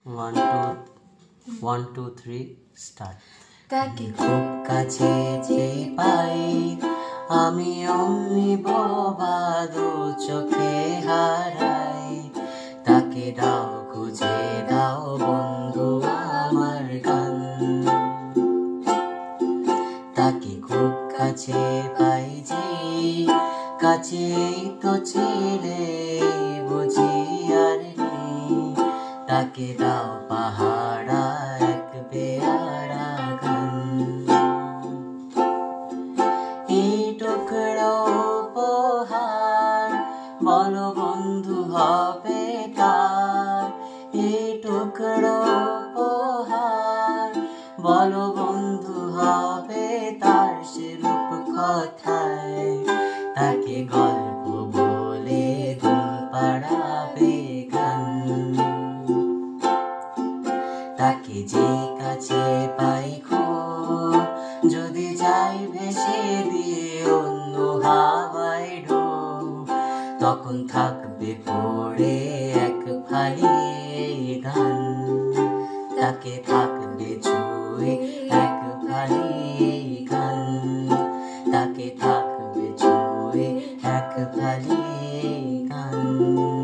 One, two, three, start. তাকে খুব কাছে যে পাই আমি অমনি বোবা দু চোখে হারাই। তাকে দাও খুঁজে দাও বন্ধু আমার গান। তাকে খুব কাছে পাই যে কাছেই তো ছিলে বুঝি আর নেই। তাকে দাও পাহাড়া এক পেয়ারা গান। এই টুকরো উপহার বলো বন্ধু হবে কার। এই টুকরো উপহার বলো বন্ধু হবে তার। সে রূপ কথায় তাকে গল্প বলে ঘুম পাড়াবে গান। তাকে যে কাছে পাই খুব যদি যাই ভেসে দিয়ে অন্য হাওয়ায় ডুব, তখন থাকবে পড়ে এক ফালি গান। তাকে থাকবে ছুঁয়ে এক ফালি গান। তাকে থাকবে ছুঁয়ে এক ফালি গান।